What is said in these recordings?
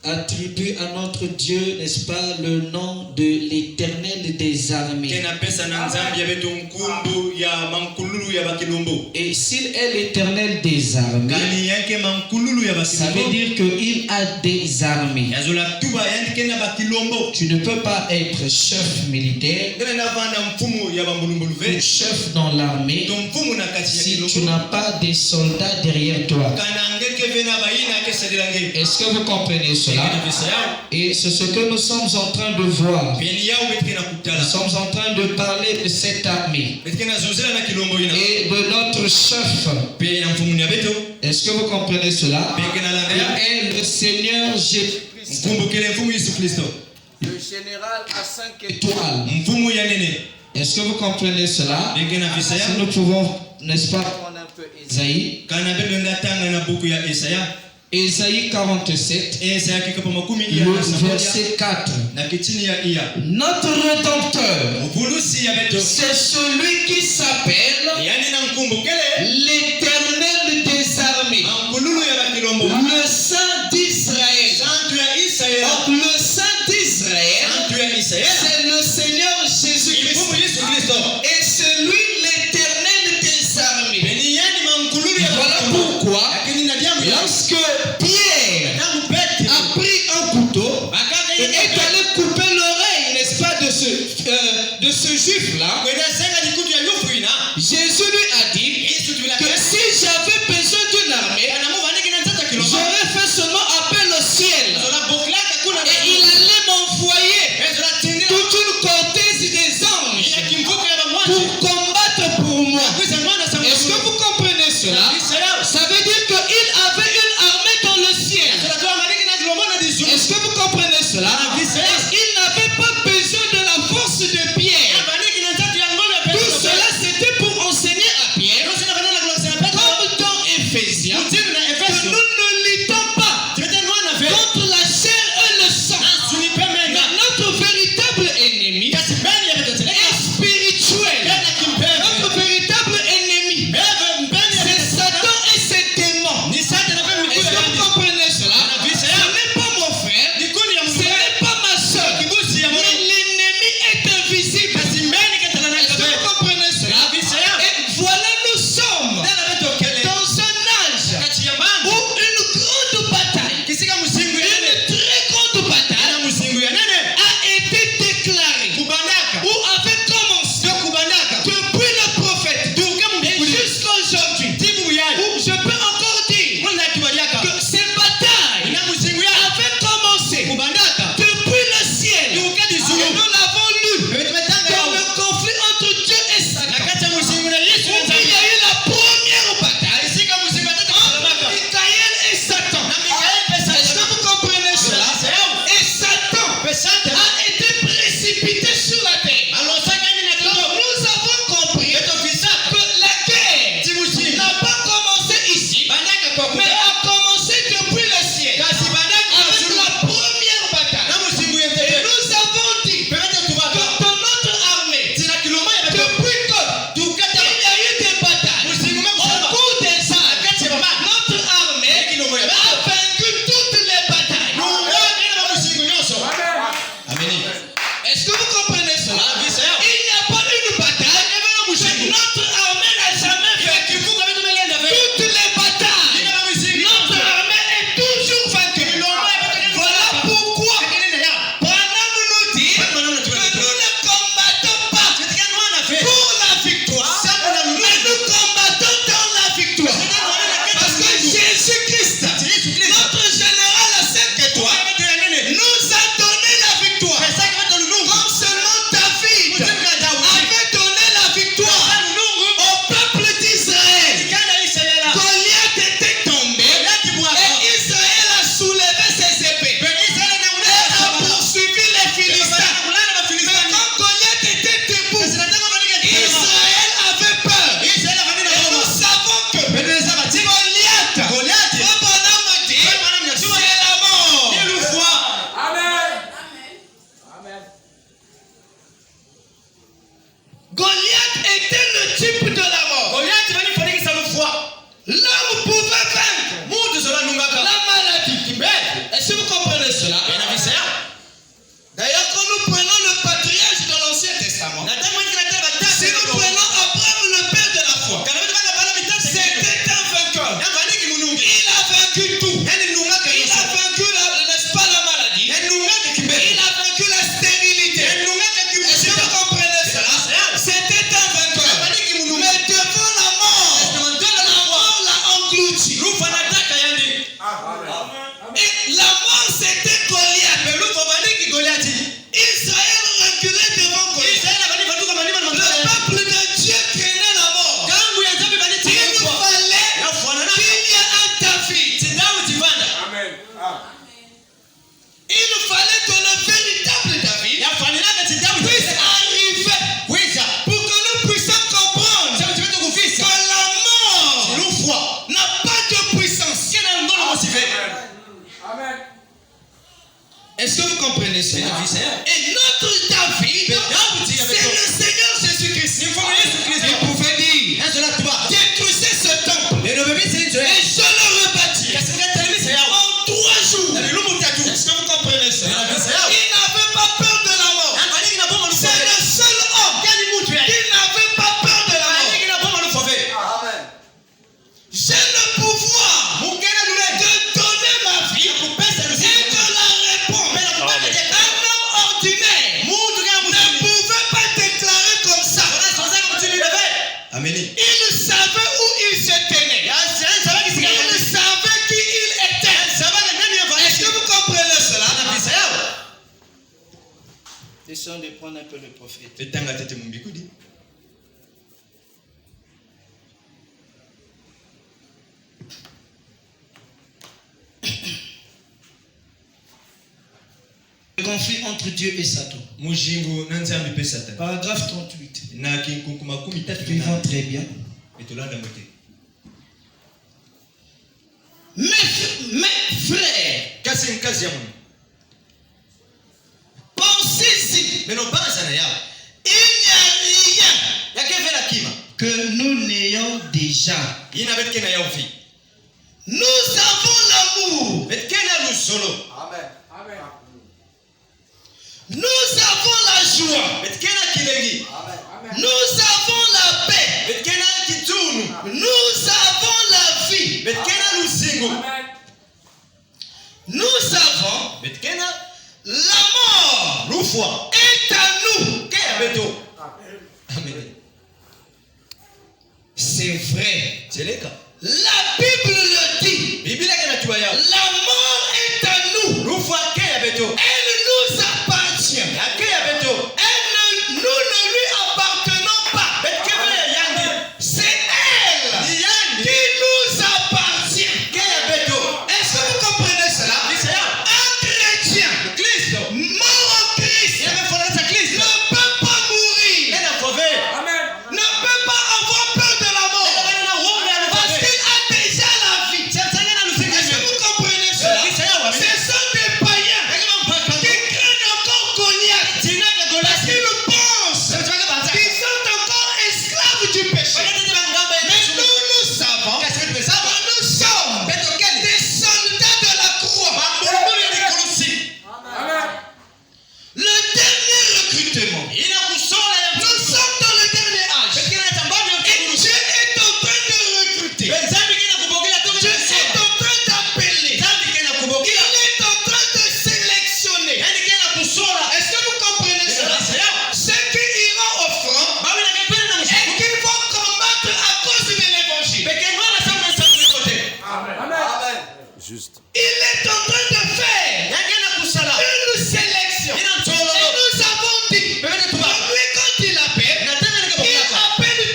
attribue à notre Dieu, n'est-ce pas, le nom de l'Éternel des armées. Et s'il est l'Éternel des armées, ça veut dire qu'il a des armées. Tu ne peux pas être chef militaire ou chef dans l'armée si tu n'as pas des soldats derrière toi. Est-ce que vous comprenez cela? Et c'est ce que nous sommes en train de voir. Nous sommes en train de parler de cette armée et de notre chef. Est-ce que vous comprenez cela? Il est le Seigneur Jésus-Christ, le général à 5 étoiles. Est-ce que vous comprenez cela? Si nous pouvons, n'est-ce pas, prendre un peu Ésaïe. Ésaïe 47, le verset 4. Notre Rédempteur, c'est celui qui s'appelle l'Éternel des armées, le Saint d'Israël. Donc le Saint d'Israël, c'est le Seigneur Jésus-Christ. Et c'est lui l'Éternel des armées. Voilà pourquoi, lorsque Pierre a pris un couteau et est allé couper l'oreille, n'est-ce pas, de ce juif-là, Jésus lui a dit que si j'avais besoin d'une armée, j'aurais fait seulement appel au ciel. Et il allait m'envoyer toute une cortège des anges pour combattre pour moi. Est-ce que vous comprenez cela? Ça veut dire qu'il avait une armée dans le ciel. Est-ce que vous comprenez cela? Il n'avait pas besoin de la force de Pierre Et la mort c'était Goliath. Israël reculait devant Goliath. Le peuple de Dieu craignait la mort. Il fallait que le véritable David puisse arriver pour que nous puissions comprendre que la mort n'a pas de puissance. Amen. Est-ce que vous comprenez cela? Et notre David, c'est le Seigneur Jésus-Christ. Il pouvait dire, détruisez ce temple et je le rebâtis en 3 jours. Est-ce que vous comprenez cela? Il n'avait pas peur de la mort. C'est le seul homme qui n'avait pas peur de la mort. Amen. J'ai le pouvoir de donner ma vie et de la répondre. Un homme ordinaire ne pouvait pas déclarer comme ça. Il savait où il se tenait. Il savait qui il était. Est-ce que vous comprenez cela? Essayons de prendre un peu le prophète. Le conflit entre Dieu et Satan. Paragraphe 38. Suivant très bien. Mes frères, pensez-y. Il n'y a rien que nous n'ayons déjà. Nous avons l'amour. Amen. Amen. Nous avons la joie. Amen. Nous avons la paix. Nous avons la vie. Amen. Nous avons la mort. Est à nous. C'est vrai. La Bible le dit. La mort est à nous. Elle nous appartient. Nous ne lui appartenons pas. C'est elle qui nous appartient. Est-ce que vous comprenez cela? Un chrétien mort en Christ ne peut pas mourir. Amen. Ne peut pas avoir peur de la mort. Parce qu'il a déjà la vie. Est-ce que vous comprenez cela? Ce sont des païens qui craignent encore Goliath. Parce qu'ils pensent qu'ils sont encore esclaves du péché. Mais nous savons que nous sommes des soldats de la croix. Amen. Le dernier recrutement. Nous sommes dans le dernier âge. Et Dieu est en train de recruter. Dieu est en train d'appeler. Il est en train de sélectionner. Est-ce que vous comprenez cela? Ceux qui iront au front et qui vont combattre à cause de l'évangile. Amen. Juste. Il est en train de faire une sélection. Et nous avons dit, lui quand il appelle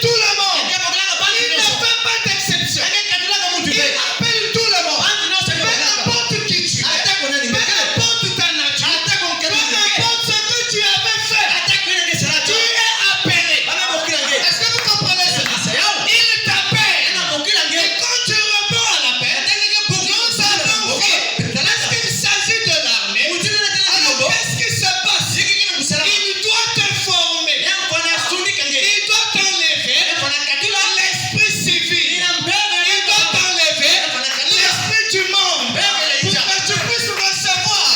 tout le monde. Il ne fait pas d'exception. Il appelle tout le monde. Peu importe qui tu es, peu importe ta nature, peu importe ce que tu avais fait, tu es appelé. Est-ce que vous comprenez cela? Il t'appelle. Et quand tu réponds à l'appel, nous allons voir. Lorsqu'il s'agit de l'armée, alors qu'est-ce qui se passe? Il doit te former. Il doit t'enlever l'esprit civil. Il doit t'enlever l'esprit du monde pour que tu puisses recevoir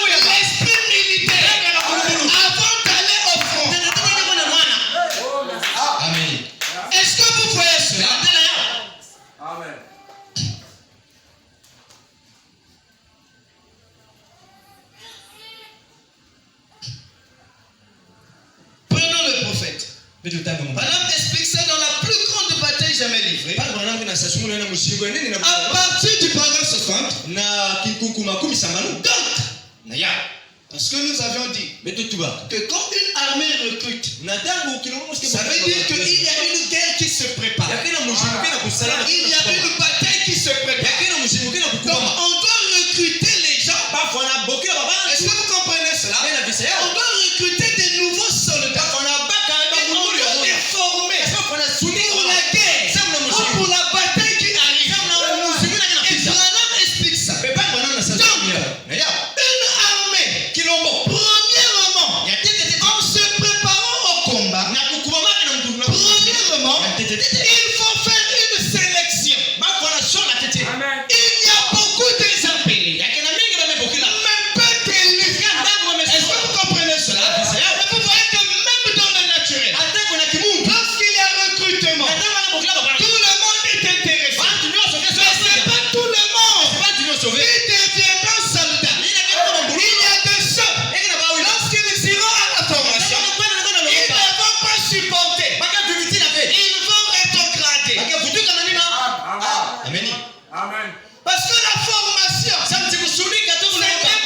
l'esprit militaire avant d'aller au front. Amen. Est-ce que vous voyez cela? Amen. Prenons le prophète. Balaam explique ça dans la plus grande bataille jamais livrée. À partir du paragraphe 60, Donc, parce que nous avions dit que quand une armée recrute, ça veut dire qu'il y a une guerre qui se prépare. Il y a une bataille qui se prépare. Donc on doit recruter les gens. Est-ce que vous comprenez cela? On doit recruter des nouveaux soldats. Et on doit les former pour la guerre, pour la bataille qui arrive. Et Branham explique ça. Donc, une armée, premièrement, en se préparant au combat, premièrement, il faut faire une sélection. Amen. Il y a beaucoup de appelés, mais peu d'élus. Est-ce que vous comprenez cela? Mais vous voyez que même dans le naturel, lorsqu'il y a recrutement, tout le monde est intéressé. Mais ce n'est pas tout le monde qui deviendra soldat. Il y a de ceux, lorsqu'ils iront à la formation, ils ne vont pas supporter. Ils vont rétrograder. Amen. Amen. Parce que la formation, ce n'est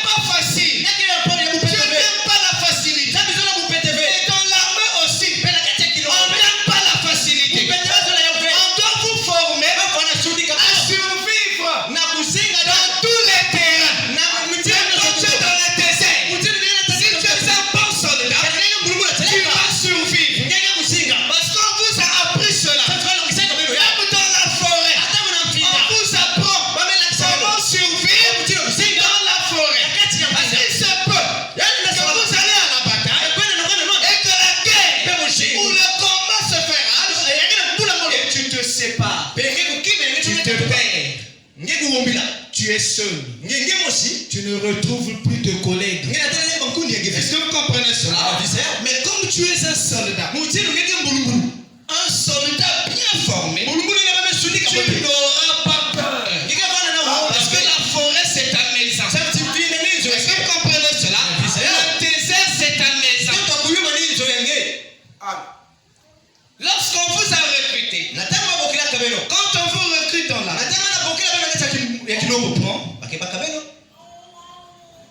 pas facile. Dieu n'aime pas la facilité. Et dans l'armée aussi, on n'aime pas la facilité. On doit vous former à survivre dans tous les terrains. Même quand tu es dans le désert, si tu es un bon soldat, tu vas survivre. Parce qu'on vous a appris cela. Même dans la forêt, on vous apprend comment survivre dans la forêt. Parce qu'il se peut que vous allez à la bataille et que la guerre ou le combat se fera et tu te sépares. Tu te perds. Tu es seul. Tu ne retrouves plus de collègues. Est-ce que vous comprenez cela? Mais comme tu es un soldat bien formé, tu n'auras pas peur. Parce que la forêt c'est ta maison. Est-ce que vous comprenez cela? Le désert c'est ta maison. Lorsqu'on vous a recruté, quand on vous recrute dans l'armée,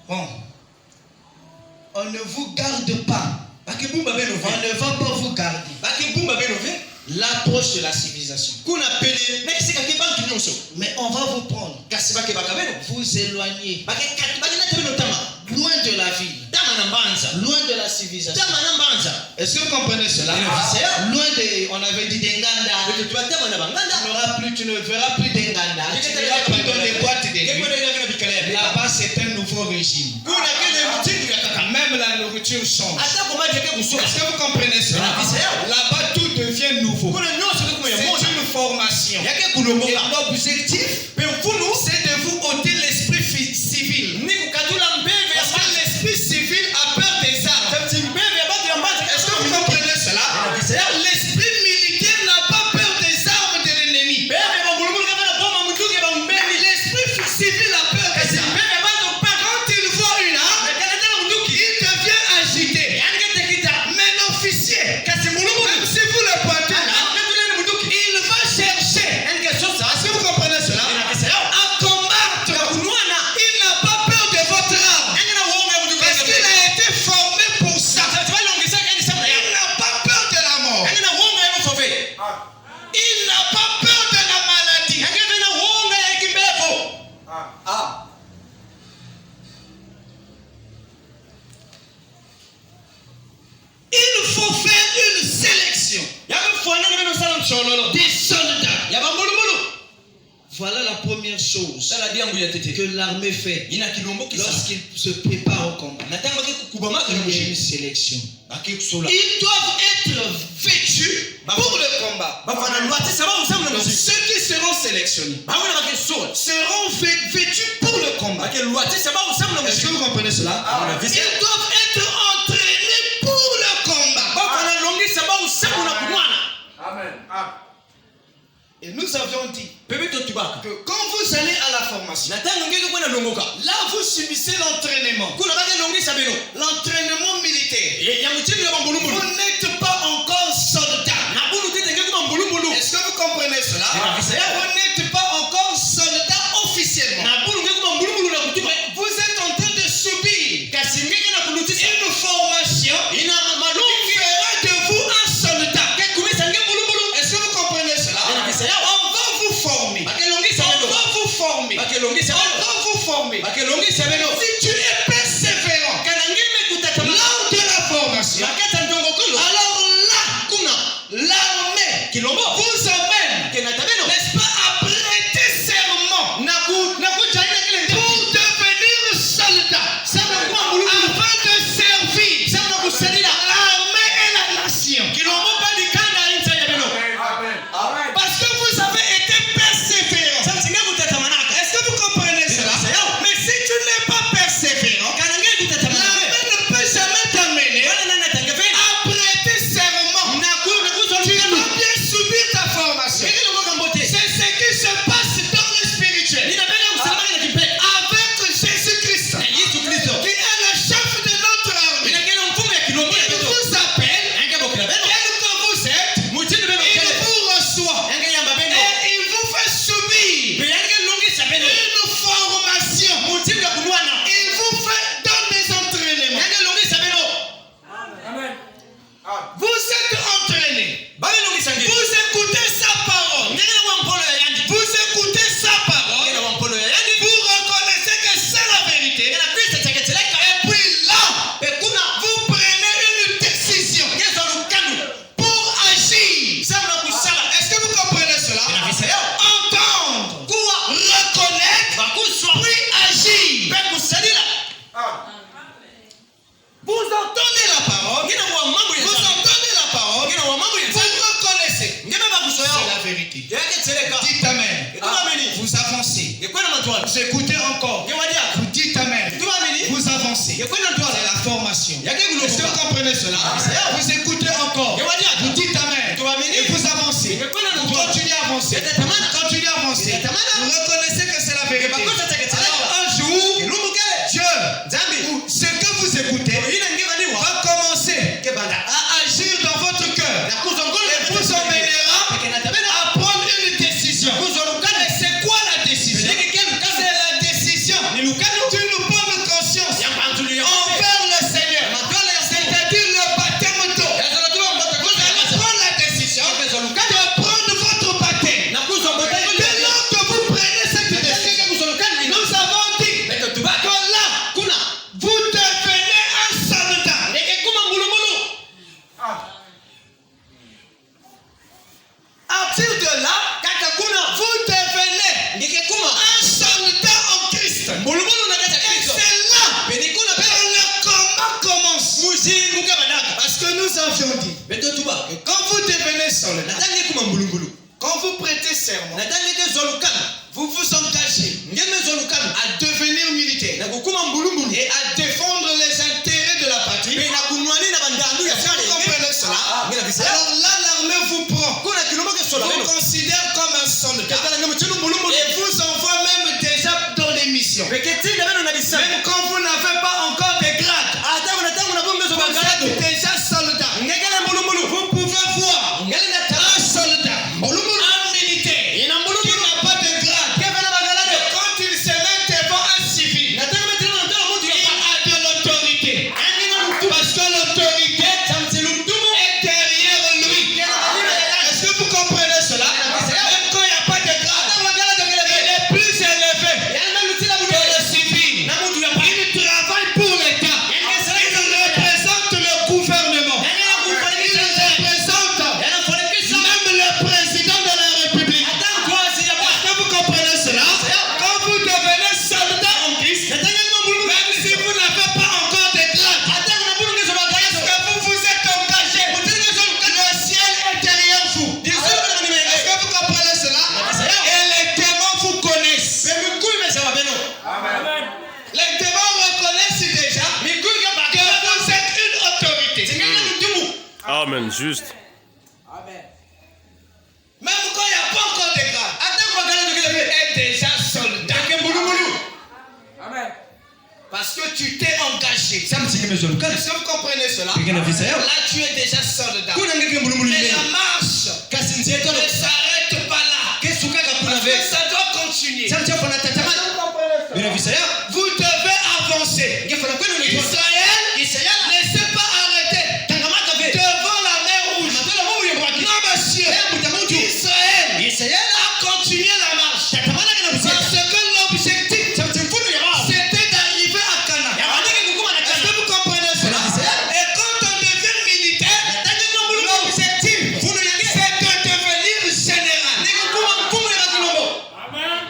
bon, on ne vous garde pas. On ne va pas vous garder. L'approche de la civilisation. Mais on va vous prendre, vous éloigner loin de la ville, loin de la civilisation. Est-ce que vous comprenez cela? Loin de, on avait dit des Nganda. Tu ne verras plus des Nganda. Tu ne verras plus dans les boîtes de nuit. Là-bas, c'est un nouveau régime. Même la nourriture change. Est-ce que vous comprenez cela? Là-bas, tout devient nouveau. C'est une formation. Et l'objectif, c'est de vous ôter l'esprit civil. Parce que l'esprit civil a peur des armes. Est-ce que vous comprenez cela? L'esprit militaire n'a pas peur des armes de l'ennemi. L'esprit civil a peur des armes. Quand il voit une arme, il devient agité. Mais l'officier, même si vous le pointez là, il va chercher. Est-ce que vous comprenez cela? À combattre. Il n'a pas peur de votre arme. Parce qu'il a été formé pour ça. Il n'a pas peur de la mort. Il n'a pas peur de la maladie. Il faut faire une sélection des soldats. Voilà la première chose que l'armée fait lorsqu'il se prépare au combat. Il y a une sélection. Ils doivent être vêtus pour le combat. Donc, ceux qui seront sélectionnés seront vêtus pour le combat. Est-ce que vous comprenez cela? Ils doivent être entraînés pour le combat. Amen. Et nous avions dit que quand vous allez à la formation, là vous subissez l'entraînement. L'entraînement militaire. Vous n'êtes pas encore soldat. Est-ce que vous comprenez cela? Vous n'êtes pas encore soldat officiellement. Vous entendez la parole. Vous entendez la parole. Vous reconnaissez. C'est la vérité. Dites Amen. Vous avancez. Vous écoutez encore. Vous dites Amen. Vous avancez. C'est la formation. Est-ce que vous comprenez cela? Vous écoutez encore. Vous dites Amen. Et vous avancez. Vous continuez à avancer. Continuez à avancer. Vous reconnaissez que c'est la vérité. Alors un jour, Dieu, ce que vous écoutez, va commencer à agir dans votre cœur. Et vous emmènera à prendre une décision. Et c'est quoi la décision? C'est la décision d'une bonne conscience envers le Seigneur. C'est-à-dire le baptême d'eau. Vous allez prendre la décision de prendre votre baptême. Dès lors que vous prenez cette décision, nous avons dit que là, vous devenez un soldat. À partir de là, vous devenez un soldat en Christ. Et c'est là que le combat commence. Parce que nous avions dit que quand vous devenez soldat, quand vous prêtez serment, vous vous engagez à devenir militaire et à défendre les intérêts de la patrie. Vous comprenez cela? Alors là, l'armée vous prend, vous considère comme un soldat et vous envoie même déjà dans les missions. Même quand vous n'avez pas encore de grade, vous êtes déjà soldat. Vous pouvez voir un soldat, un militaire qui n'a pas de grade. Et quand il se met devant un civil, il a de l'autorité. Parce que l'autorité est derrière lui. Est-ce que vous comprenez cela? Même quand il n'y a pas de grade, il est plus élevé que le civil. Il travaille pour l'État. Il représente le gouvernement. Il représente même le président de la République. Est-ce que vous comprenez cela? Quand vous devenez soldat en Christ, même si vous n'avez pas encore de grade, est-ce que vous vous êtes engagé? Le ciel est derrière vous. Est-ce que vous comprenez cela? Et les démons vous connaissent. Amen. Les démons reconnaissent déjà que vous êtes une autorité. Amen, juste. Même quand il n'y a pas encore de grade, vous êtes déjà soldat. Amen. Parce que tu t'es engagé. Est-ce que vous comprenez cela? Là, tu es déjà soldat. Mais la marche ne s'arrête pas là. Parce que ça doit continuer. Vous devez avancer. Israël ne s'est pas arrêté devant la mer rouge. Non, monsieur. Israël a continué la marche. Parce que l'objectif, c'était d'arriver à Canaan. Est-ce que vous comprenez cela? Et quand on devient militaire, l'objectif, c'est de devenir général. Amen.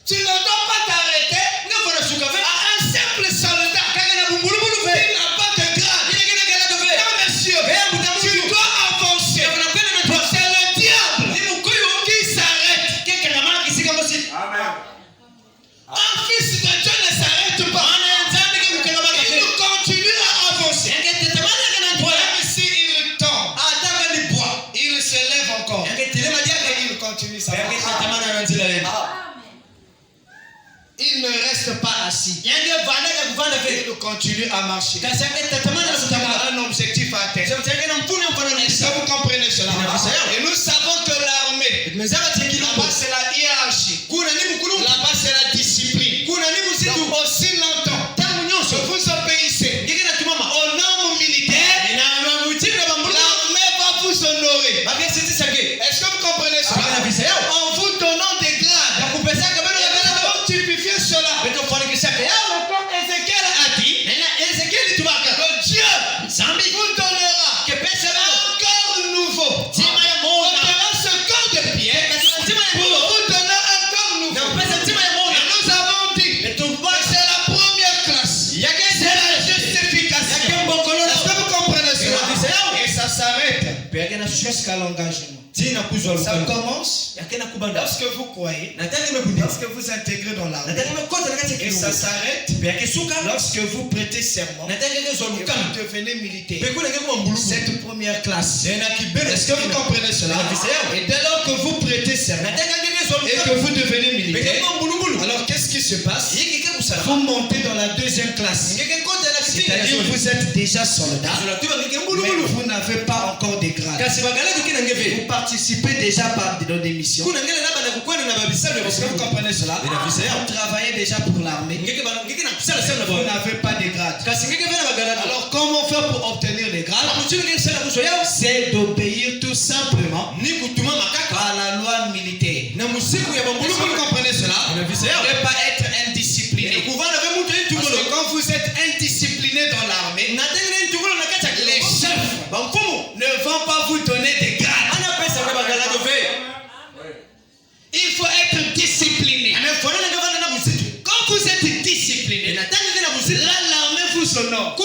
Tu ne dois pas t'arrêter à un simple soldat qui n'a pas de grade. Non, monsieur, tu dois avancer. C'est le diable qui s'arrête. Amen. Un fils de Dieu ne s'arrête pas. Il continue à avancer. Même s'il tombe, il se lève encore. Il continue sa marche. Il ne reste pas assis. Il continue à marcher. Il a un objectif à atteindre. Est-ce que vous comprenez cela? Et nous savons que l'armée, là-bas c'est la hiérarchie. Là-bas c'est la discipline. Donc aussi longtemps que vous obéissez aux normes militaires, l'armée va vous honorer. Est-ce que vous comprenez cela? En vous donnant des grades. Donc typifier cela. Quand Ézéchiel a dit que Dieu vous donnera un corps nouveau. On donnera ce corps de pierre pour vous donner un corps nouveau. Et nous avons dit que c'est la jusqu'à l'engagement. Ça commence lorsque vous croyez, lorsque vous intégrez dans l'armée, et ça s'arrête lorsque vous prêtez serment, vous devenez militaire. Cette première classe. Est-ce que vous comprenez cela? Et dès lors que vous prêtez serment et que vous devenez militaire, alors qu'est-ce qui se passe? Vous montez dans la deuxième classe. C'est-à-dire que vous êtes déjà soldat, mais vous n'avez pas encore de grade. Vous participez déjà dans des missions. Est-ce que vous comprenez cela? Vous travaillez déjà pour l'armée. Vous n'avez pas de grade. Alors comment faire pour obtenir les grades? C'est d'obéir tout simplement à la loi militaire. Est-ce que vous comprenez cela? Ne pas être indiscipliné. Parce que quand vous êtes indiscipliné dans l'armée, les chefs ne vont pas vous donner des grades. Il faut être discipliné. Quand vous êtes discipliné, là l'armée vous honore.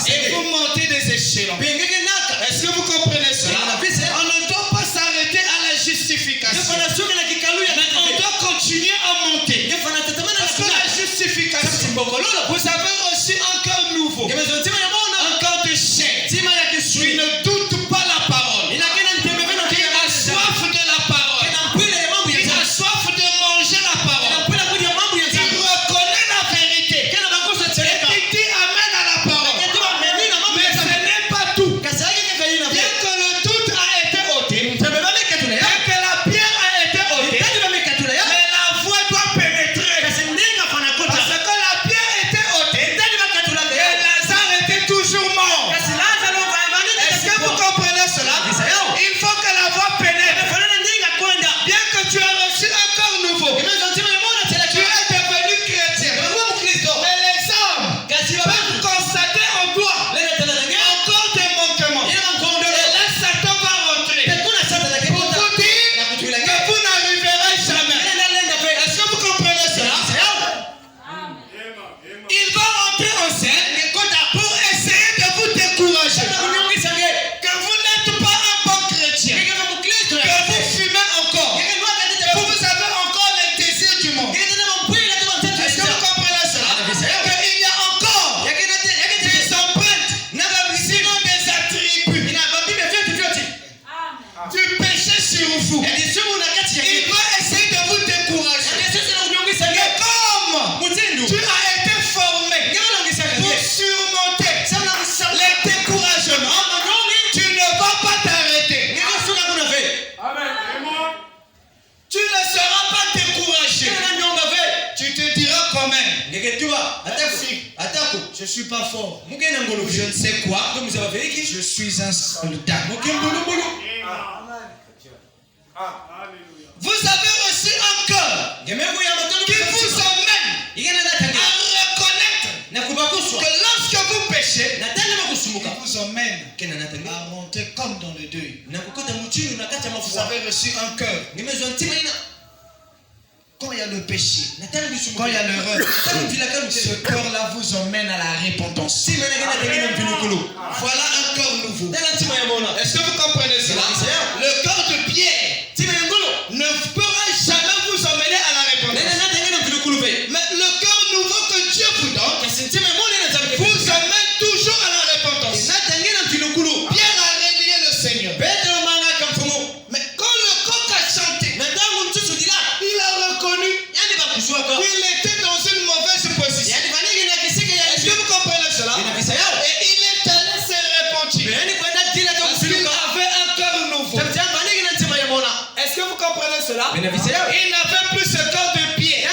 Et vous montez des échelons. Est-ce que vous comprenez cela? On ne doit pas s'arrêter à la justification. Mais on doit continuer à monter. Parce que la justification, vous avez reçu un cœur nouveau, un cœur de chair, qui ne doute pas la parole, qui a soif de la parole, qui a soif de manger la parole, qui reconnaît la vérité, et qui amène à la parole. Mais ce n'est pas tout. Bien que le doute a été ôté, bien que la pierre a été ôtée, mais la voix doit pénétrer. Parce que la pierre était ôtée et Lazare était toujours mort. Est-ce que vous comprenez cela? Il faut que la voix pénètre. Bien que tu aies reçu un corps nouveau, tu es devenu chrétien. Mais les hommes peuvent constater en toi encore des manquements. Et là, Satan va rentrer pour vous dire que vous n'arriverez jamais. Est-ce que vous comprenez cela? Il va rentrer en scène pour essayer de vous décourager. Que vous n'êtes pas un bon chrétien. Que vous fumez encore. Que vous avez encore les désirs du monde. Est-ce que vous comprenez cela? Qu'il y a encore des empreintes, sinon des attributs du péché sur vous. Il va essayer de vous décourager. Mais comme tu as été formé pour surmonter les découragements, tu ne vas pas t'arrêter. Tu ne seras pas découragé. Tu te diras quand même, je ne suis pas fort. Je ne sais quoi. Je suis un soldat. Vous avez reçu un cœur qui vous emmène à reconnaître que lorsque vous péchez, il vous emmène à monter comme dans le deuil. Vous avez reçu un cœur. Quand il y a le péché, quand il y a l'erreur, ce cœur-là vous emmène à la repentance. Voilà un cœur nouveau. Est-ce que vous comprenez cela? Le cœur de pierre ne pourra jamais vous emmener à la repentance. Mais le cœur nouveau que Dieu vous donne vous emmène toujours à la repentance. Pierre a renié le Seigneur. Mais quand le coq a chanté, il a reconnu qu'il était dans une mauvaise position. Est-ce que vous comprenez cela? Et il est allé se repentir. Parce qu'il avait un cœur nouveau. Est-ce que vous comprenez cela? Il n'avait plus ce cœur de pierre.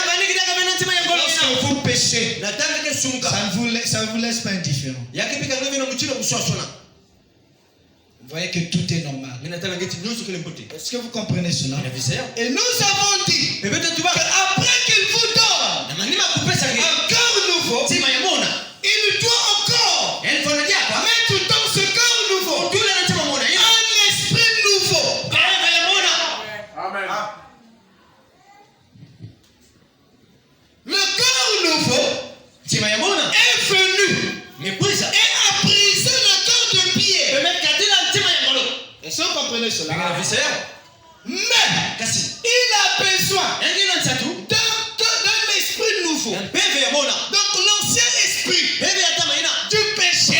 Lorsque vous péchez, ça ne vous laisse pas indifférent. Vous voyez que tout est normal. Est-ce que vous comprenez cela? Et nous avons dit qu'après qu'il vous donne un cœur nouveau, il doit encore mettre dans ce cœur nouveau un esprit nouveau. Amen. Le cœur nouveau est venu et a brisé le cœur de pierre. Est-ce que vous comprenez? comprenez cela? Mais il a besoin d'un esprit nouveau. Donc l'ancien esprit du péché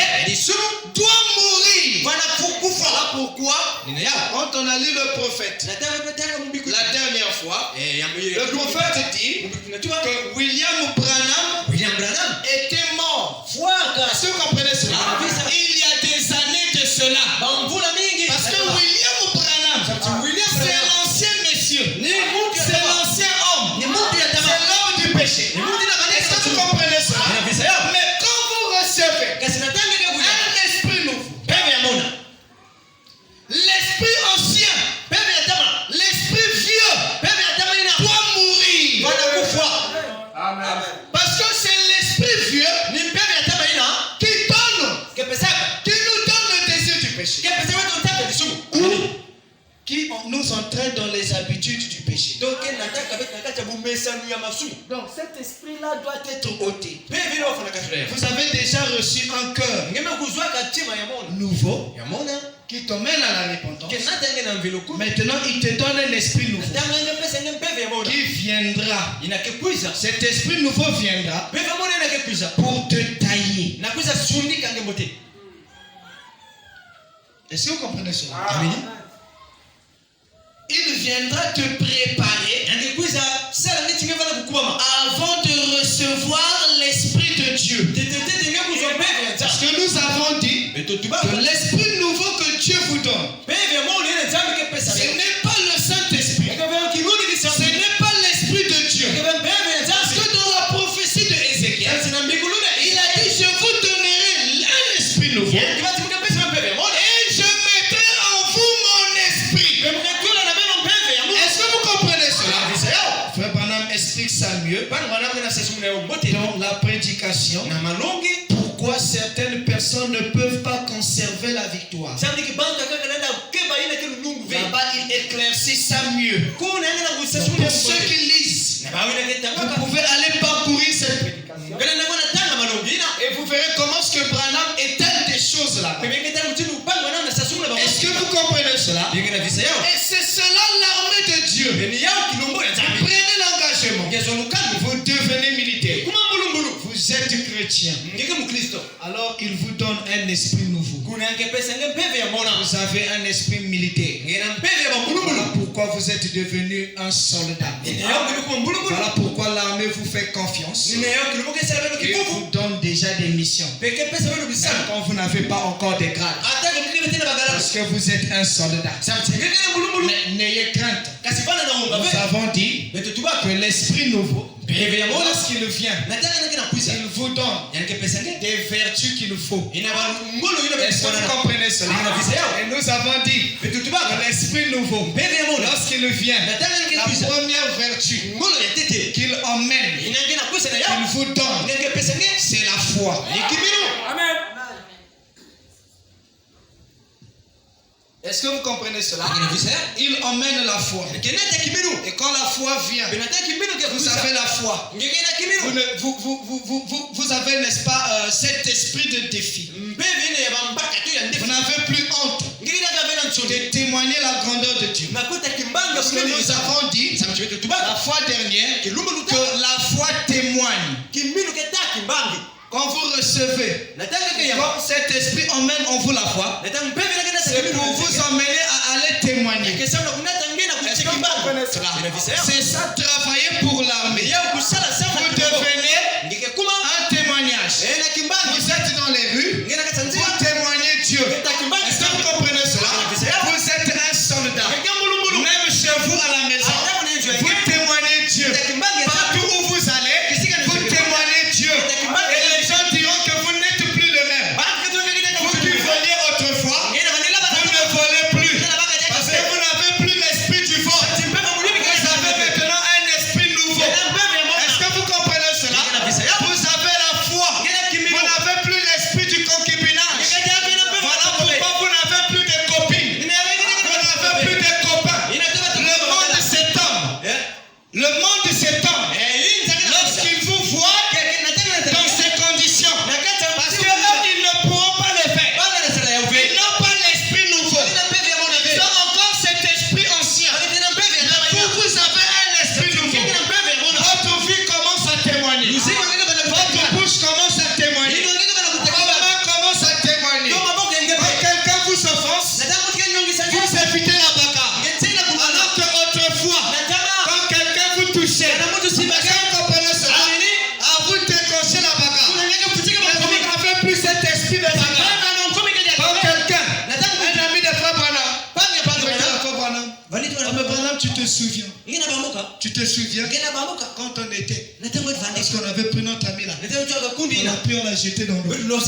doit mourir. Voilà pourquoi quand on a lu le prophète la dernière fois, le prophète dit que William Branham était mort. Est-ce que vous comprenez cela? Il y a des années de cela. Parce que William Branham, c'est l'ancien monsieur, c'est l'ancien homme, c'est l'homme du péché. Est-ce que vous comprenez cela? Mais quand vous recevez un esprit nouveau, l'esprit ancien, l'esprit vieux doit mourir. Amen. Parce que c'est l'esprit vieux qui nous donne le désir du péché, qui nous entraîne dans les habitudes du péché. Donc cet esprit-là doit être ôté. Vous avez déjà reçu un cœur nouveau qui te mène à la repentance. Maintenant, il te donne un esprit nouveau qui viendra. Cet esprit nouveau viendra pour te tailler. Est-ce que vous comprenez cela? Il viendra te préparer avant de recevoir l'Esprit de Dieu. Parce que nous avons dit que l'Esprit nouveau que Dieu vous donne, ce n'est pas le Saint-Esprit, ce n'est pas l'Esprit de Dieu. Parce que dans la prophétie de Ézéchiel, il a dit: je vous donnerai un esprit nouveau et je mettrai en vous mon esprit. Est-ce que vous comprenez cela? Frère Branham explique ça mieux dans la prédication. Pourquoi certaines personnes ne peuvent pas conserver la victoire? Là-bas, il éclaircit ça mieux. Pour ceux qui lisent, vous pouvez aller parcourir cette prédication et vous verrez comment ce que Branham étale des choses là. Est-ce que vous comprenez cela? Et c'est cela l'armée de Dieu. Prenez l'engagement. Vous devenez militaire. Vous êtes chrétien. Alors il vous donne un esprit nouveau. Vous avez un esprit militaire. Voilà pourquoi vous êtes devenu un soldat. Voilà pourquoi l'armée vous fait confiance et vous donne déjà des missions. Même quand vous n'avez pas encore de grade. Parce que vous êtes un soldat. Mais n'ayez crainte. Nous avons dit que l'esprit nouveau, lorsqu'il vient, il vous donne des vertus qu'il faut. Est-ce que vous comprenez cela? Et nous avons dit que l'esprit nouveau, lorsqu'il vient, la première vertu qu'il emmène, qu'il vous donne, c'est la foi. Amen. Est-ce que vous comprenez cela? Il emmène la foi. Et quand la foi vient, vous avez la foi. Vous avez, n'est-ce pas, cet esprit de défi. Vous n'avez plus honte de témoigner la grandeur de Dieu. Parce que nous avons dit la fois dernière que la foi témoigne. Quand vous recevez, quand cet esprit emmène en vous la foi, c'est pour vous emmener à aller témoigner. Est-ce que vous comprenez cela? C'est ça, travailler pour l'armée. Vous devenez un témoignage. Vous êtes dans les rues, vous témoignez Dieu. Est-ce que vous comprenez cela? Vous êtes un soldat. Même chez vous à la maison, vous témoignez Dieu. Partout où vous allez, vous témoignez Dieu. Et les gens diront que vous n'êtes plus le même. Vous qui voliez autrefois, vous ne volez plus. Parce que vous n'avez plus l'esprit du vol. Vous avez maintenant un esprit nouveau. Est-ce que vous comprenez cela? l'esprit de Satan. Quand quelqu'un, un ami de Frère Branham, tu te souviens? Tu te souviens quand on était, parce qu'on avait pris notre ami là, on l'a jeté dans l'eau.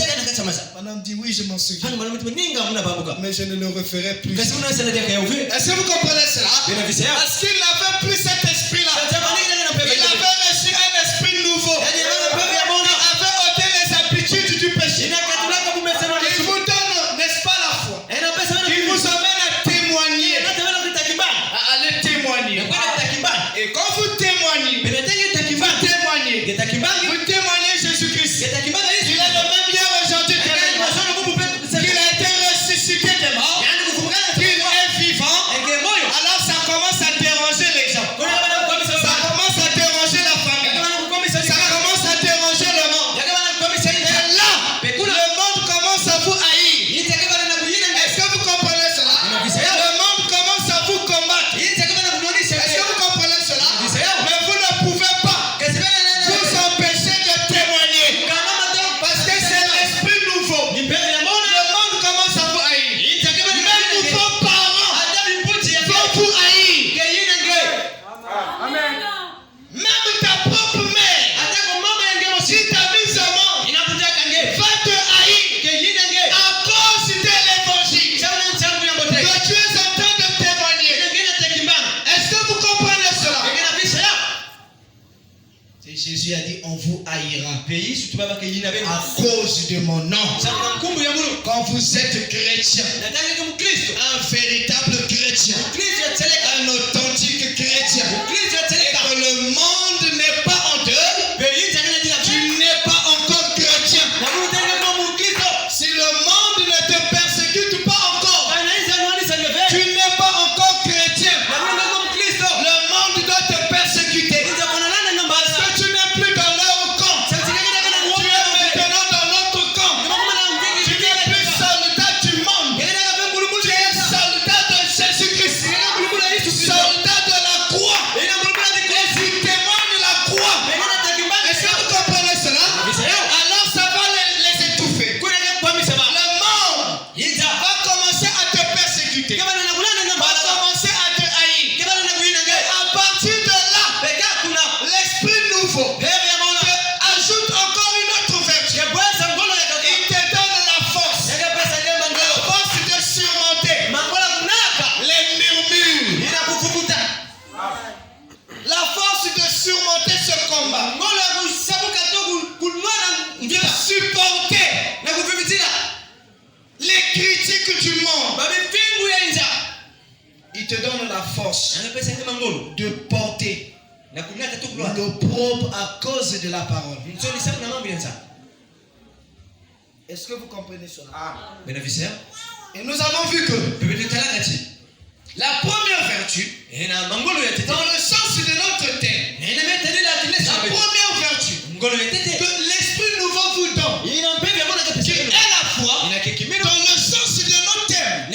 Madame dit oui, je m'en souviens, mais je ne le referai plus. Est-ce que vous comprenez cela? Parce qu'il n'avait plus cet esprit là. Il avait reçu un esprit nouveau. Il avait ôté les habitudes du péché. Il vous donne, n'est-ce pas, la foi? Il vous amène à témoigner. Allez témoigner. Et quand vous témoignez, vous témoignez Jésus-Christ. Il est le même hier, aujourd'hui, qu'il a été ressuscité des morts, qu'il est vivant. Alors ça commence à déranger les gens. Ça commence à déranger la famille. Ça commence à déranger le monde. Et là, le monde commence à vous haïr. Est-ce que vous comprenez cela? Le monde commence à vous combattre. Est-ce que vous comprenez cela? Mais vous ne pouvez pas vous empêcher de témoigner. Parce que c'est l'esprit nouveau. Le monde commence à vous haïr. Même vos parents vont vous haïr. Amen. Même ta propre mère, si ta mise au monde, va te haïr à cause de l'évangile que tu es en train de témoigner. Est-ce que vous comprenez cela? C'est Jésus a dit, on vous haïra à cause de mon nom. Quand vous êtes chrétien, un véritable chrétien, un authentique chrétien, et que le monde n'est pas en deuil, tu n'es pas encore chrétien. Si le monde ne te persécute pas encore, tu n'es pas encore chrétien. Le monde doit te persécuter parce que tu n'es plus dans leur camp. Tu es maintenant dans notre camp. Tu n'es plus soldat du monde. Tu es soldat de Jésus-Christ, soldat de la croix. Et tu témoignes la croix. Est-ce que vous comprenez cela? Alors ça va les étouffer. Le monde va commencer à te persécuter, va commencer à te haïr. Et à partir de là, l'esprit nouveau te ajoute encore une autre vertu. Il te donne la force de surmonter les murmures, la force de surmonter ce combat, de supporter les critiques du monde. Il te donne la force de porter l'opprobre à cause de la parole. Est-ce que vous comprenez cela? Et nous avons vu que la première vertu, dans le sens de notre thème, la première vertu que l'esprit nouveau vous donne, qui est la foi, dans le sens de notre thème,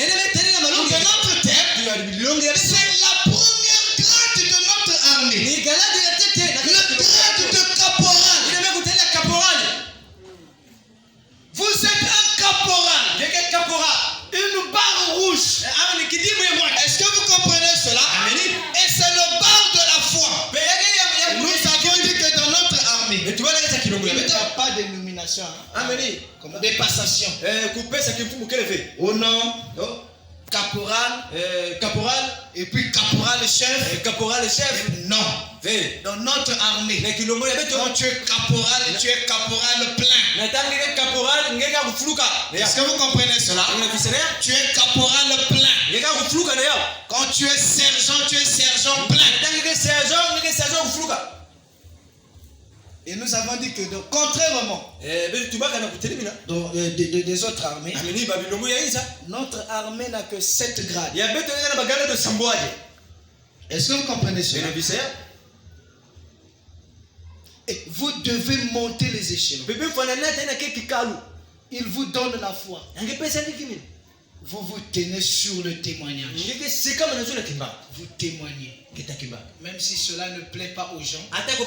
c'est la première grade de notre armée, le grade de caporal. Vous êtes un caporal, une barre rouge. Est-ce que vous comprenez cela? Et c'est le barre de la foi. Nous avons dit que dans notre armée, il n'y a pas de nomination, comme des passations. Au nom, caporal, et puis caporal chef. Non. Dans notre armée, quand tu es caporal plein. Est-ce que vous comprenez cela? Tu es caporal plein. Quand tu es sergent plein. Et nous avons dit que contrairement des autres armées, notre armée n'a que 7 grades. Est-ce que vous comprenez cela? Et vous devez monter les échelons. Il vous donne la foi. Vous vous tenez sur le témoignage. Vous témoignez. Même si cela ne plaît pas aux gens, vous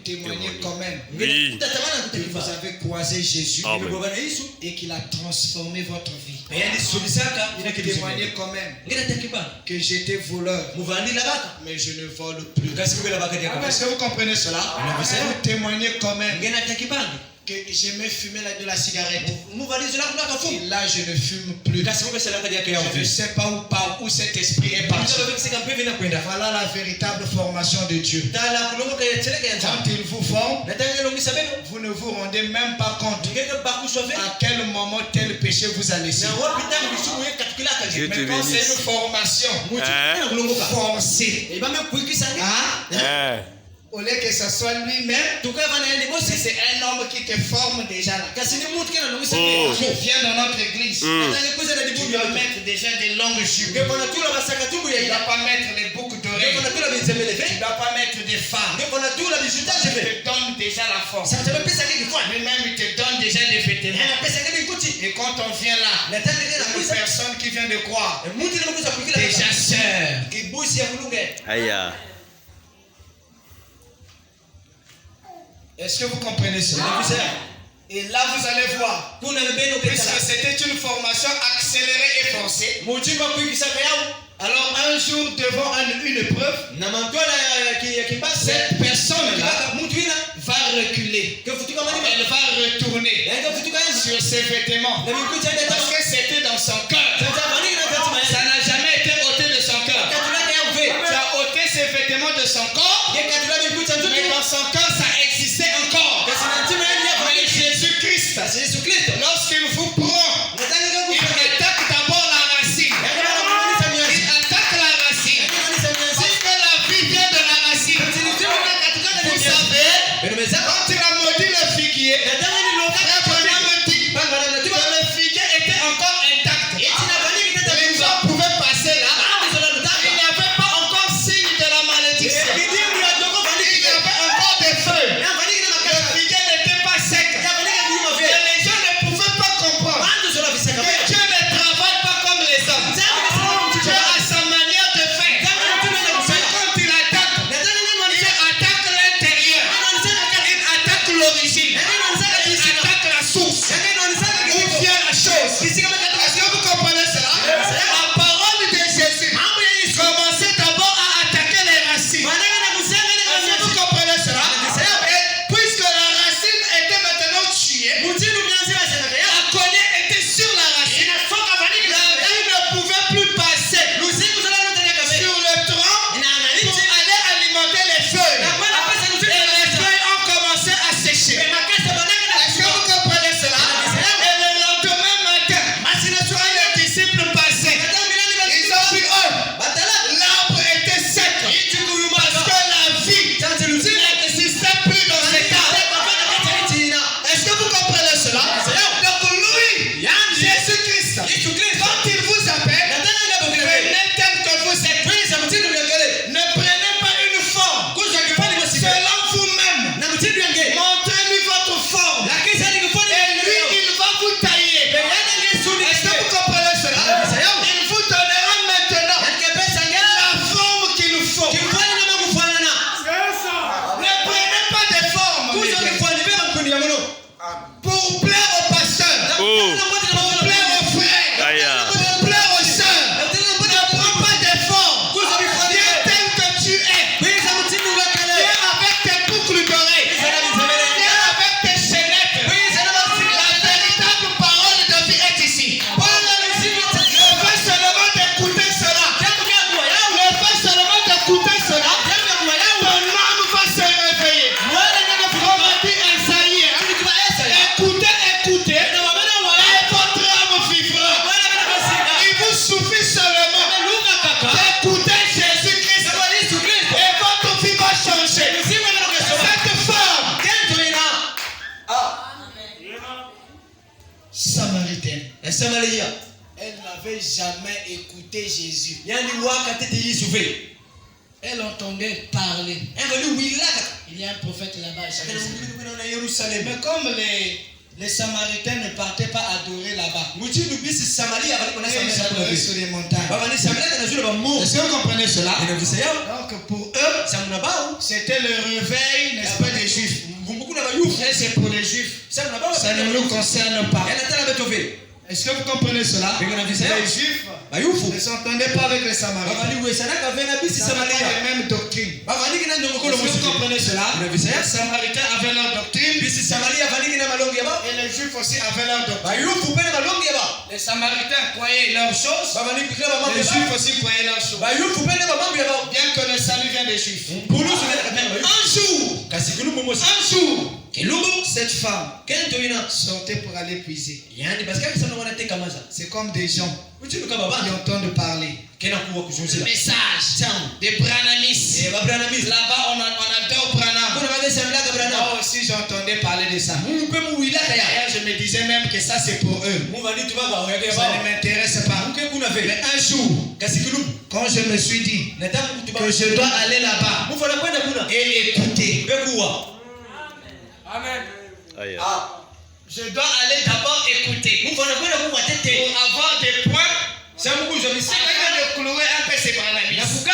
témoignez quand même. Oui. vous avez croisé Jésus et qu'il a transformé votre vie. Témoignez quand même que j'étais voleur, mais je ne vole plus. Est-ce que vous comprenez cela? Vous témoignez quand même que j'aimais fumer de la cigarette. Et là, je ne fume plus. Je ne sais pas où cet esprit est parti. Voilà la véritable formation de Dieu. Quand il vous forme, vous ne vous rendez même pas compte à quel moment tel péché vous a laissé. Mais quand c'est une formation forcée, au lieu que ce soit lui-même, c'est un homme qui te forme déjà là. Je viens dans notre église. Tu dois mettre déjà des longues jupes. Tu ne dois pas mettre les boucles d'oreilles. Tu ne dois pas mettre des fards. Je te donne déjà la force. Lui-même, il te donne déjà des vêtements. Et quand on vient là, une personne qui vient de croire, déjà sœur. Aïe. Est-ce que vous comprenez cela? Et là, vous allez voir. Puisque c'était une formation accélérée et forcée. Alors, un jour, devant une épreuve, cette personne-là va reculer. Elle va retourner sur ses vêtements. Parce que c'était dans son cœur. Ça n'a jamais été ôté de son cœur. Tu as ôté ses vêtements de son corps. Mais dans son cœur, ça existait encore. Mais Jésus-Christ, lorsqu'il vous prend, il attaque d'abord la racine. Il attaque la racine. Parce que la vie vient de la racine. Vous savez, quand il a maudit le figuier, Abraham me dit que le figuier était encore intact. Les gens pouvaient passer là. Il n'y avait pas encore signe de la malédiction. Il y avait encore des feuilles. Le figuier n'était pas sec. Et les gens ne pouvaient pas comprendre que Dieu ne travaille pas comme les hommes. Dieu a sa manière de faire. C'est quand il attaque l'intérieur. Il attaque l'origine. Il attaque la source. Où vient la chose. Est-ce que vous comprenez cela? La parole de Jésus commençait d'abord à attaquer les racines. Est-ce que vous comprenez cela? Et puisque la racine était maintenant tuée, la collier était sur la racine. La vie ne pouvait plus passer sur le tronc pour aller alimenter les feuilles. Et les feuilles ont commencé à sécher. Est-ce que vous comprenez cela? Et le lendemain matin, quand les disciples passaient, ils ont vu l'arbre était sec. Parce que la vie n'existait plus dans cet arbre. Est-ce que vous comprenez cela? Donc lui, Jésus-Christ, quand il vous appelle, prenez tel que vous êtes. Ne prenez pas une forme selon vous-même. Montrez-lui votre forme. Et lui, il va vous tailler. Est-ce que vous comprenez cela? Il vous donnera maintenant la forme qu'il nous faut. Ne prenez pas de forme pour plaire au pasteur, pour plaire aux frères, pour plaire aux sœurs. Ne prends pas de forme. Viens tel que tu es. Viens avec tes boucles d'oreilles. Viens avec tes chaînettes. La véritable parole de vie est ici. Le fait seulement d'écouter cela. Le fait seulement d'écouter cela. Ton âme va se réveiller. Comme a dit Esaïe, écoutez, et votre âme vivra. Il vous suffit seulement d'écouter Jésus-Christ et votre vie va changer. Cette femme samaritaine, elle n'avait jamais écouté Jésus. Elle entendait parler. Il y a un prophète là-bas à Jérusalem. Mais comme les Samaritains ne partaient pas adorer là-bas, ils adoraient sur les montagnes. Est-ce que vous comprenez cela? Donc pour eux, c'était le réveil, n'est-ce pas, des Juifs. Et c'est pour les juifs. Ça ne nous concerne pas. Est-ce que vous comprenez cela? Les juifs ne s'entendaient pas avec les samaritains. Ils n'avaient pas les mêmes doctrines. Est-ce que vous comprenez cela? Les samaritains avaient leur doctrine. Et les juifs aussi avaient leur doctrine. Les samaritains croyaient leurs choses. Les juifs aussi croyaient leurs choses. Bien que le salut vient des juifs. Un jour, cette femme sortait pour aller puiser. C'est comme des gens qui entendent parler. Le message des Branhamistes. Là-bas, on adore Branham. Moi aussi, j'entendais parler de ça. D'ailleurs, je me disais même que ça, c'est pour eux. Ça ne m'intéresse pas. Mais un jour, quand je me suis dit que je dois aller là-bas et écouter. Amen. Je dois aller d'abord écouter. Pour avoir des points. De clouer un peu ses Branhamistes.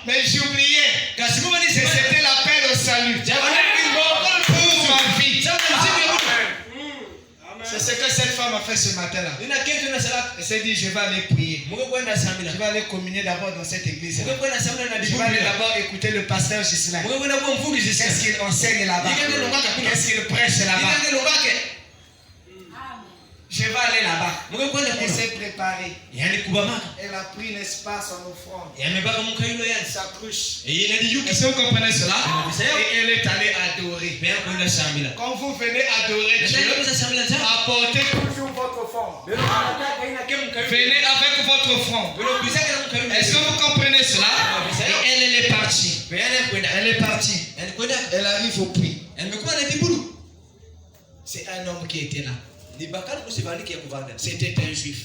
Mais j'oubliais que c'était l'appel au salut. Pour ma vie. C'est ce que cette femme a fait ce matin-là. Elle s'est dit, je vais aller prier. Je vais aller communier d'abord dans cette église. Je vais aller d'abord écouter le pasteur Gislain. Qu'est-ce qu'il enseigne là-bas? Qu'est-ce qu'il prêche là-bas? Je vais aller là-bas. Elle s'est préparée. Elle a pris, n'est-ce pas, son offrande. Sa cruche. Est-ce que vous comprenez cela? Et elle est allée adorer. Quand vous venez adorer Dieu, apportez toujours votre offrande. Venez avec votre offrande. Est-ce que vous comprenez cela? Et elle est partie. Elle est partie. Elle arrive au puits. C'est un homme qui était là. C'était un juif.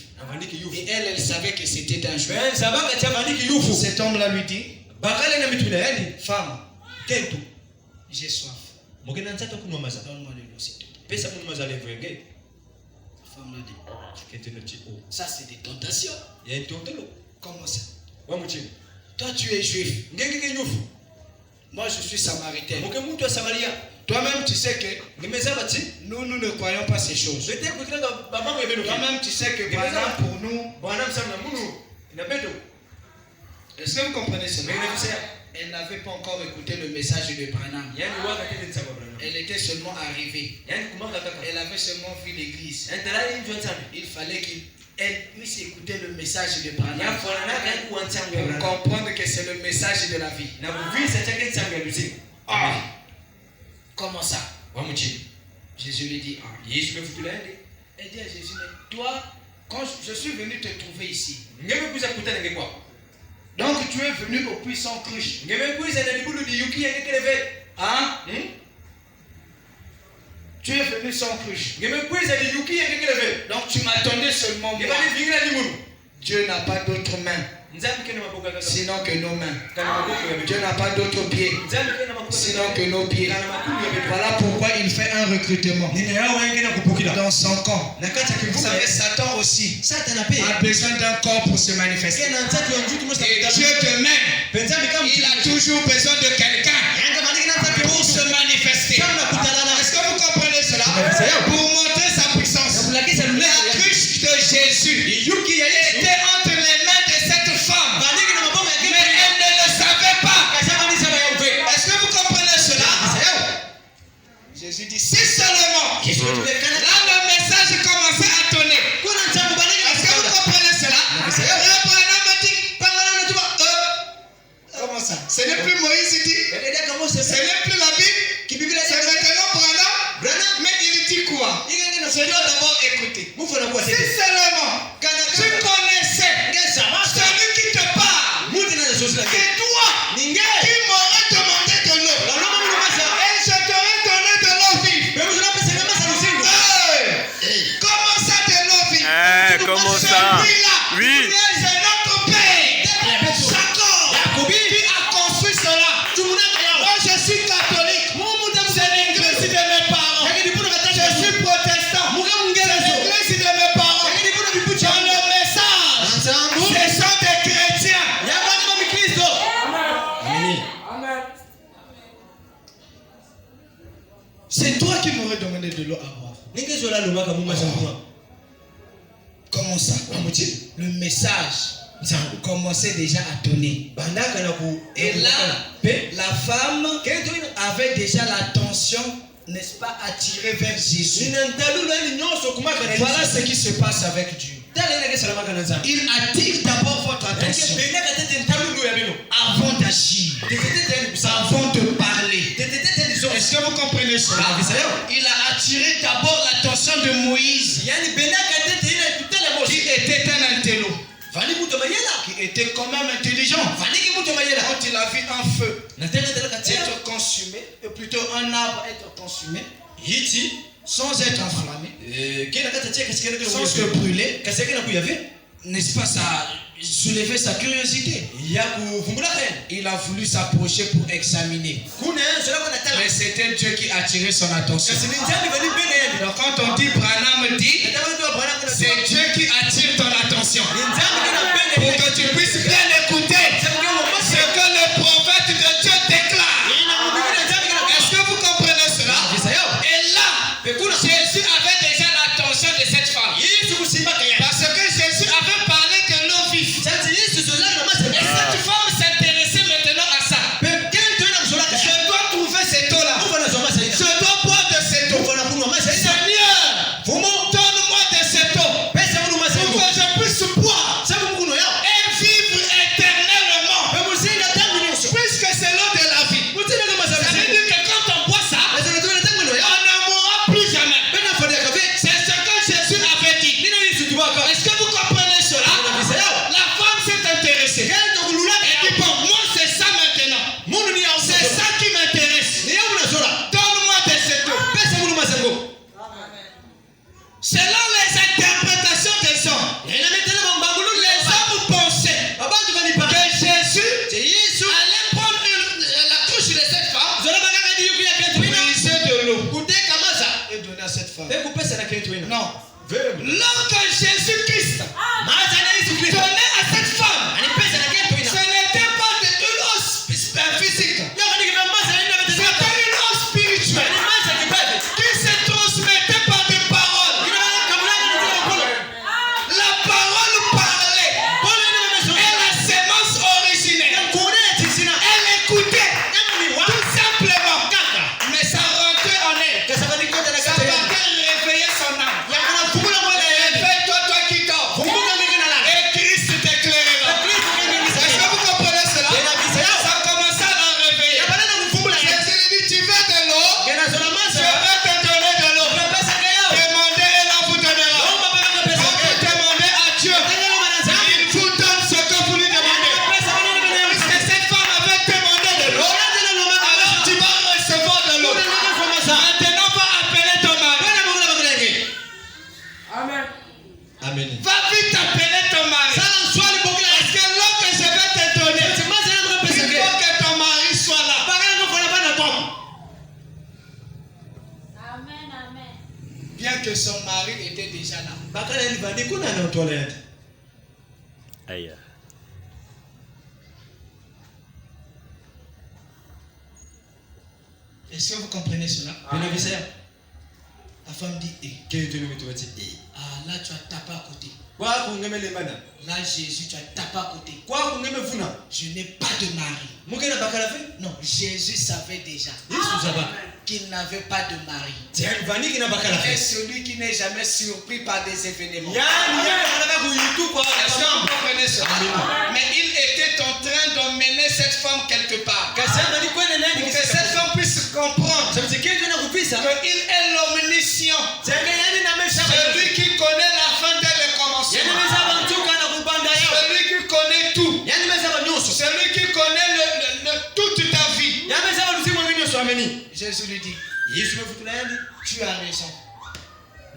Et elle savait que c'était un juif. Cet homme-là lui dit, femme, j'ai soif. Donne-moi de l'eau, s'il te plaît. La femme l'a dit, ça c'est des tentations. Comment ça? Toi tu es juif. Moi je suis samaritain. Toi-même tu sais que nous ne croyons pas ces choses. Toi-même tu sais que Branham pour nous. Est-ce que vous comprenez cela? Elle n'avait pas encore écouté le message de Branham. Elle était seulement arrivée. Elle avait seulement vu l'église. Il fallait qu'elle puisse écouter le message de Branham pour comprendre que c'est le message de la vie. Comment ça? Jésus lui dit, elle dit à Jésus, mais toi, quand je suis venu te trouver ici, donc tu es venu au puits sans cruche. Hein? Tu es venu sans cruche. Donc tu m'attendais seulement moi. Dieu n'a pas d'autres mains sinon que nos mains. Dieu n'a pas d'autres pieds sinon que nos pieds. Voilà pourquoi il fait un recrutement dans son camp. Vous savez, Satan aussi a besoin d'un corps pour se manifester. Et Dieu de même, il a toujours besoin de quelqu'un pour se manifester. Est-ce que vous comprenez cela? Pour montrer sa puissance. La cruche de Jésus était entre les mains de cette femme, mais elle ne le savait pas. Est-ce que vous comprenez cela? Jésus dit, si seulement. Là le message commençait à tonner. Est-ce que vous comprenez cela? Comment ça? Ce n'est plus Moïse dit. Ce n'est plus la Bible. C'est maintenant Branham. Mais il dit quoi? Je dois d'abord écouter. Si seulement tu connaissais celui qui te parle, c'est toi qui m'aurais demandé de l'eau. Et je t'aurais donné de l'eau vive. Comment ça de l'eau vive? Comment ça? Oui. C'est notre Père, Jacob, qui a construit cela. Moi je suis catholique. C'est l'église de mes parents. Je suis protestant. C'est l'église de mes parents. l'eau à boire. Comment ça? Le message commençait déjà à donner. Et là, la femme avait déjà l'attention, n'est-ce pas, attirée vers Jésus. Voilà ce qui se passe avec Dieu. Il attire d'abord votre attention avant d'agir, avant de parler. Est-ce que vous comprenez cela? Il a attiré d'abord l'attention de Moïse, qui était un intello, qui était quand même intelligent. Quand il a vu un feu être consumé, ou plutôt un arbre être consumé, sans être enflammé, sans se brûler, n'est-ce pas, ça a soulevé sa curiosité. Il a voulu s'approcher pour examiner. Mais c'était Dieu qui attirait son attention. Donc quand on dit Branham dit, c'est Dieu qui attire ton attention. Pour que tu puisses bien écouter ce que le prophète de Dieu déclare. Est-ce que vous comprenez cela? Et là, Jésus avait déjà l'attention de cette femme. Parce que Jésus avait parlé de l'eau vive. Et cette femme s'intéressait maintenant à ça. Je dois trouver cette eau-là. Je dois boire de cette eau. Seigneur, donne-moi de cette eau pour que je puisse boire et vivre éternellement. Puisque c'est l'eau de la vie. Ça veut dire que quand on boit ça, on ne mourra plus jamais. C'est ce que Jésus avait dit. Est-ce que vous comprenez cela? La femme s'est intéressée. Elle dit, bon, moi c'est ça maintenant. C'est ça qui m'intéresse. Donne-moi de cette eau. Selon les interprétations des hommes, les hommes pensaient que Jésus allait prendre la touche de cette femme, puiser de l'eau et donner à cette femme. Non. Lorsque Jésus-Christ donnait à cette femme, ce n'était pas de l'eau physique, c'était une eau spirituelle qui se transmettait par des paroles. La parole parlait et la sémence originelle, elle écoutait tout simplement, mais ça rentrait en elle, ça partait réveiller son âme. Réveille-toi, toi qui dors, et Christ t'éclairera. Est-ce que vous comprenez cela? Ça commençait à la réveiller. Jésus lui dit, tu veux de l'eau? Je vais te donner de l'eau. Demandez et là vous donnera. Quand vous demandez à Dieu, il vous donne ce que vous lui demandez. Puisque cette femme avait demandé de l'eau, alors tu vas recevoir de l'eau. Maintenant va appeler ton mari. Amen. Va vite appeler ton mari. Parce que l'eau que je vais te donner, il faut que ton mari soit là. Bien que son mari était déjà là. Aïe. Est-ce que vous comprenez cela? La femme dit, ah là tu as tapé à côté. Là Jésus, tu as tapé à côté. Je n'ai pas de mari. Non, Jésus savait déjà qu'il n'avait pas de mari. Et celui qui n'est jamais surpris par des événements. Est-ce que vous comprenez cela? Mais il était en train d'emmener cette femme quelque part. Pour que cette femme puisse comprendre qu'il est l'omniscient. Celui qui connaît la fin dès le commencement. Celui qui connaît tout. Celui qui connaît toute ta vie. Jésus lui dit, tu as raison.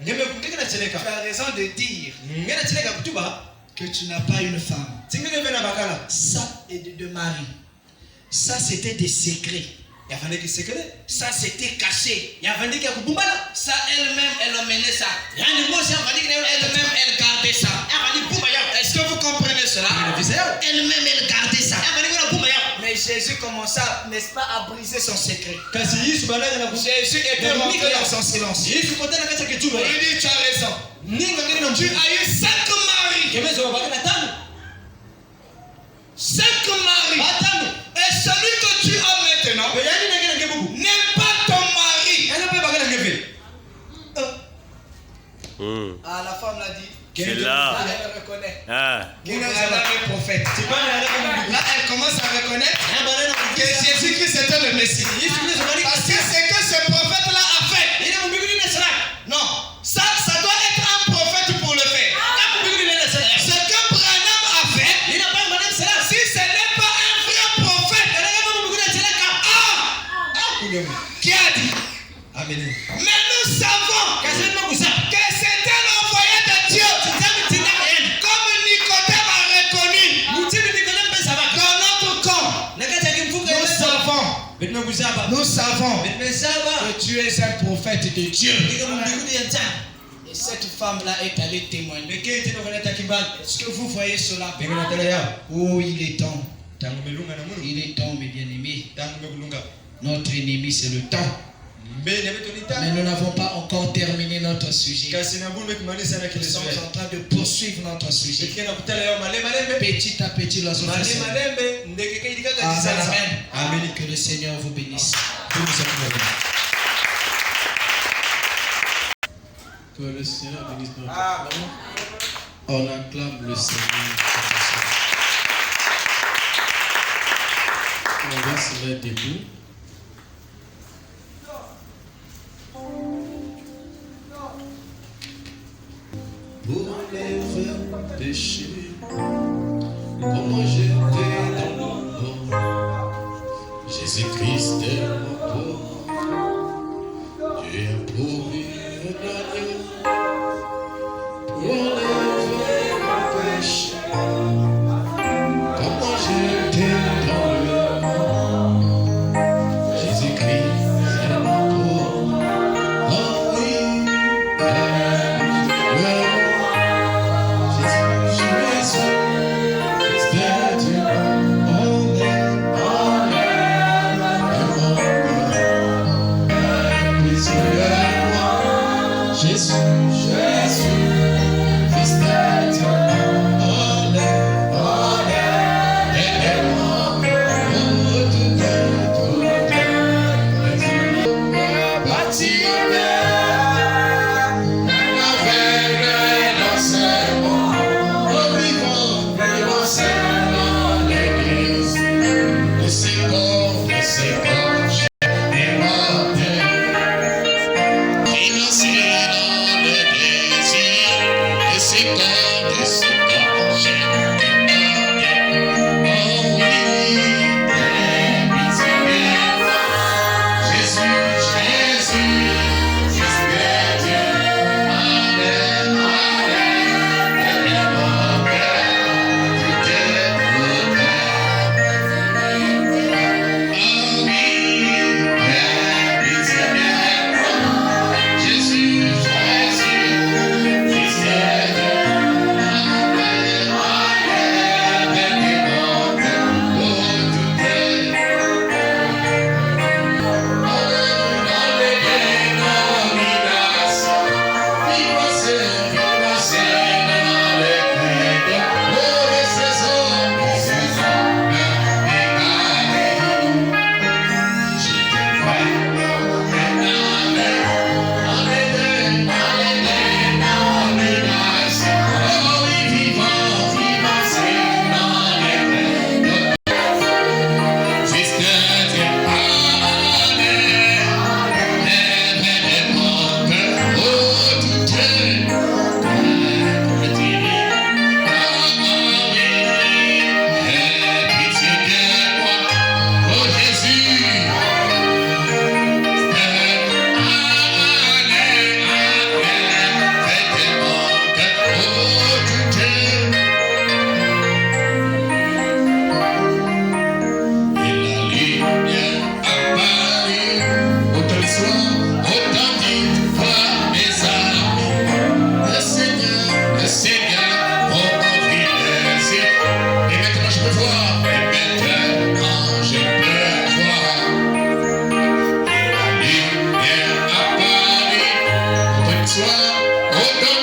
Tu as raison de dire que tu n'as pas une femme. Ça et de mari. Ça c'était des secrets. Ça c'était caché. Ça elle-même elle emmenait ça. Elle-même elle gardait ça. Est-ce que vous comprenez cela? Elle-même elle gardait ça. Mais Jésus commençait ça, n'est-ce pas, a brisé son secret. Jésus était rentré dans son silence. Il dit, tu as raison. Tu as eu 5 maris. 5 maris. Et celui que tu as maintenant n'est pas ton mari. Ah, la femme l'a dit. C'est là. Elle reconnaît. Ah. Vous n'avez pas prophète. Là, elle commence à reconnaître que Jésus-Christ était le Messie. Parce que c'est que ce prophète-là a fait. Non, ça doit être un prophète pour le faire. Ce que Branham a fait, si ce n'est pas un vrai prophète, qui a dit? Mais nous savons que c'était l'envoyé de Dieu. Comme Nicodème a reconnu dans notre corps. Nous savons que tu es un prophète de Dieu. Et cette femme-là est allée témoigner. Est-ce que vous voyez cela? Oh, il est temps. Il est temps, mes bien-aimés. Notre ennemi, c'est le temps. Mais nous n'avons pas encore terminé notre sujet. Nous sommes en train de poursuivre notre sujet. Petit à petit, la zone. Amen. Que le Seigneur vous bénisse. Que le Seigneur bénisse notre famille. On acclame le Seigneur. On va se mettre debout. Pour enlever le péché, comment j'étais dans le monde. Jésus-Christ est mon pauvre. Dieu a pourvu l'agneau pour enlever mon péché. Comment j'étais dans le monde. Jésus-Christ est mon pauvre. Oh oui, Yeah. Oh,